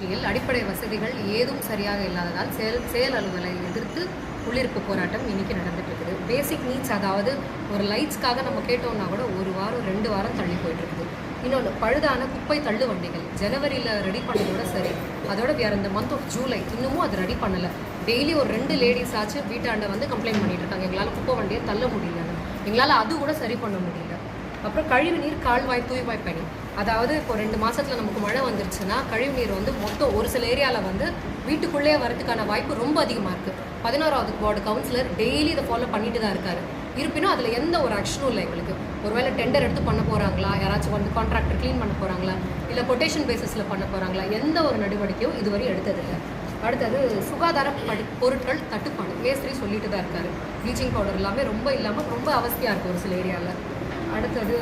திருச்சியில் அடிப்படை வசதிகள் ஏதும் சரியாக இல்லாததால் செயல் அலுவலை எதிர்த்து உள்ளிருப்பு போராட்டம் இன்னைக்கு நடந்துட்டு இருக்குது. பேசிக் நீட்ஸ், அதாவது ஒரு லைட்ஸ்க்காக நம்ம கேட்டோம்னா கூட 1 வாரம் 2 வாரம் தள்ளி போயிட்டு இருக்குது. இன்னொன்று, பழுதான குப்பை தள்ளு வண்டிகள் ஜனவரியில் ரெடி பண்ணதோட சரி, அதோட வேறு இந்த மந்த் ஆஃப் ஜூலை இன்னமும் அது ரெடி பண்ணலை. டெய்லி ஒரு 2 லேடிஸ் ஆச்சு வீட்டாண்ட வந்து கம்ப்ளைண்ட் பண்ணிட்டு இருக்காங்க, எங்களால் குப்பை வண்டியை தள்ள முடியல, எங்களால் அது கூட சரி பண்ண முடியல. அப்புறம் கழிவுநீர் கால்வாய் தூய்வாய் பணி, அதாவது இப்போ 2 மாதத்தில் நமக்கு மழை வந்துருச்சுன்னா கழிவுநீர் வந்து மொத்தம் ஒரு சில ஏரியாவில் வந்து வீட்டுக்குள்ளே வரதுக்கான வாய்ப்பு ரொம்ப அதிகமாக இருக்குது. 11வது வார்டு கவுன்சிலர் டெய்லி இதை ஃபாலோ பண்ணிட்டு தான் இருக்காரு. இருப்பினும் அதில் எந்த ஒரு ஆக்ஷனும் இல்லை எங்களுக்கு. ஒருவேளை டெண்டர் எடுத்து பண்ண போகிறாங்களா, யாராச்சும் வந்து கான்ட்ராக்டர் க்ளீன் பண்ண போகிறாங்களா, இல்லை கொட்டேஷன் பேசிஸில் பண்ண போகிறாங்களா, எந்த ஒரு நடவடிக்கையும் இதுவரை எடுத்ததில்லை. அடுத்தது சுகாதார பொருட்கள் தட்டுப்பாடு, மேஸ்திரி சொல்லிட்டு தான் இருக்காரு. ப்ளீச்சிங் பவுடர் எல்லாமே ரொம்ப இல்லாமல் ரொம்ப அவஸ்தையாக இருக்குது ஒரு சில ஏரியாவில். அடுத்தது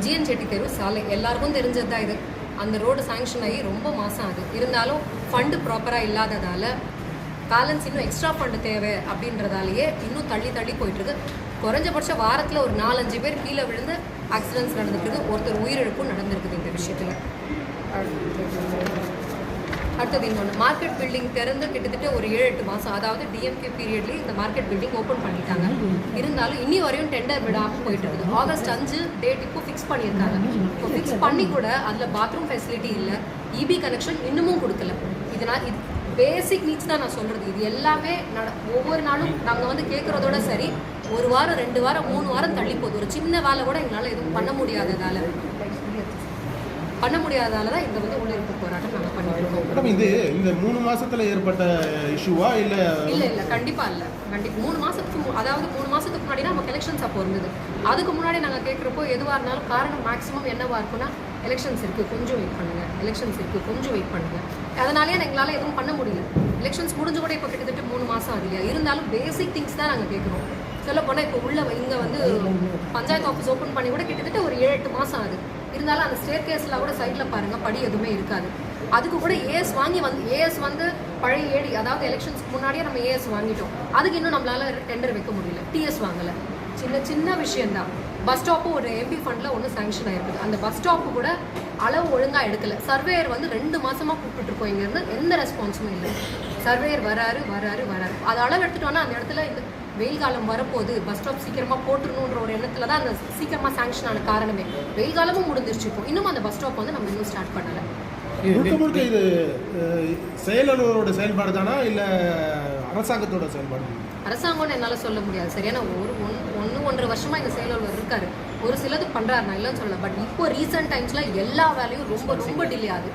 ஜிஎன் செட்டி தெரு சாலை, எல்லாருக்கும் தெரிஞ்சது தான் இது. அந்த ரோடு சாங்ஷன் ஆகி ரொம்ப மாதம் ஆகுது. இருந்தாலும் ஃபண்டு ப்ராப்பராக இல்லாததால் பேலன்ஸ் இன்னும் எக்ஸ்ட்ரா ஃபண்டு தேவை அப்படின்றதாலேயே இன்னும் தள்ளி போயிட்டுருக்கு. குறைஞ்சபட்சம் வாரத்தில் ஒரு 4-5 பேர் கீழே விழுந்து ஆக்சிடென்ட்ஸ் நடந்துருக்குது. ஒருத்தர் உயிரிழப்பும் நடந்திருக்குது இந்த விஷயத்தில். அடுத்தது இன்னொன்று, மார்க்கெட் பில்டிங் திறந்து கிட்டத்தட்ட ஒரு 7-8 மாதம், அதாவது டிஎம்கே பீரியட்லேயே இந்த மார்க்கெட் பில்டிங் ஓப்பன் பண்ணிட்டாங்க. இருந்தாலும் இன்னி வரையும் டெண்டர் விடாமல் போயிட்டு இருக்குது. ஆகஸ்ட் 5 டேட் இப்போ ஃபிக்ஸ் பண்ணியிருக்காங்க. இப்போ ஃபிக்ஸ் பண்ணி கூட அதில் பாத்ரூம் ஃபெசிலிட்டி இல்லை, இபி கனெக்ஷன் இன்னமும் கொடுக்கல. இதனால் இது பேசிக் நீட்ஸ் தான் நான் சொல்கிறது. இது எல்லாமே ஒவ்வொரு நாளும் நாங்கள் வந்து கேட்குறதோட சரி, 1 வாரம் 2 வாரம் 3 வாரம் தள்ளி போகுது. ஒரு சின்ன வேலை கூட எங்களால் எதுவும் பண்ண முடியாததால தான் இந்த வந்து உள்ளிருப்பு போராட்டம் நாங்கள் பண்ணிருக்கோம். மேடம், இது இந்த 3 மாசத்துல ஏற்பட்ட இஷ்யூவா இல்லை? கண்டிப்பா இல்லை. 3 மாசத்துக்கு, அதாவது 3 மாசத்துக்கு முன்னாடி நமக்கு எலெக்ஷன்ஸ் அப்போ இருந்தது. அதுக்கு முன்னாடி நாங்கள் கேட்குறப்போ எதுவாக இருந்தாலும் காரணம் மேக்ஸிமம் என்னவா இருக்குன்னா, எலெக்ஷன்ஸ் இருக்குது கொஞ்சம் வெயிட் பண்ணுங்க, எலெக்ஷன்ஸ் இருக்குது கொஞ்சம் வெயிட் பண்ணுங்க. அதனாலேயே எங்களால் எதுவும் பண்ண முடியல. எலெக்ஷன்ஸ் முடிஞ்சு கூட இப்போ கிட்டத்தட்ட 3 மாதம் ஆகுது இல்லையா. இருந்தாலும் பேசிக் திங்ஸ் தான் நாங்கள் கேட்குறோம். சொல்ல போனால் இப்போ இங்கே வந்து பஞ்சாயத்து ஆஃபீஸ் ஓப்பன் பண்ணி கூட கிட்டத்தட்ட ஒரு 7-8 மாதம் ஆகுது. இருந்தாலும் அந்த ஸ்டேர் கேஸில் கூட சைடில் பாருங்கள் படி எதுவுமே இருக்காது. அதுக்கு கூட ஏஎஸ் வந்து பழைய ஏடி, அதாவது எலெக்ஷன்ஸ்க்கு முன்னாடியே நம்ம ஏஎஸ் வாங்கிட்டோம். அதுக்கு இன்னும் நம்மளால டெண்டர் வைக்க முடியல, டிஎஸ் வாங்கலை. சின்ன விஷயம்தான். பஸ் ஸ்டாப்பும் ஒரு எம்பி ஃபண்டில் ஒன்று சாங்ஷன் ஆகிருக்குது. அந்த பஸ் ஸ்டாப்பு கூட அளவு ஒழுங்காக எடுக்கலை. சர்வேயர் வந்து 2 மாதமாக கூப்பிட்டுருக்கோம், இங்கேருந்து எந்த ரெஸ்பான்ஸுமே இல்லை. சர்வேயர் வராரு. அது அளவு எடுத்துட்டோன்னா அந்த இடத்துல இந்த வெயில் காலம் வரப்போகுது, பஸ் ஸ்டாப் சீக்கிரமாக போட்டுருணுன்ற ஒரு எண்ணத்தில் தான் அந்த சீக்கிரமாக சாங்ஷன் ஆன காரணமே. வெயில் காலமும் முடிஞ்சிருச்சு. இப்போ இன்னும் அந்த பஸ் ஸ்டாப் வந்து நம்ம இன்னும் ஸ்டார்ட் பண்ணலை. முழுக்க இது செயலாளரோட செயல்பாடு தானா இல்லை அரசாங்கத்தோட செயல்பாடு? அரசாங்கம்னு என்னால் சொல்ல முடியாது. சரியான 1.5 வருஷமாக இந்த செயலாளர் இருக்காரு. ஒரு சிலது பண்ணுறாரு, நான் இல்லைன்னு சொல்லலை. பட் இப்போ ரீசெண்ட் டைம்ஸில் எல்லா வேலையும் ரொம்ப டிலே ஆகுது.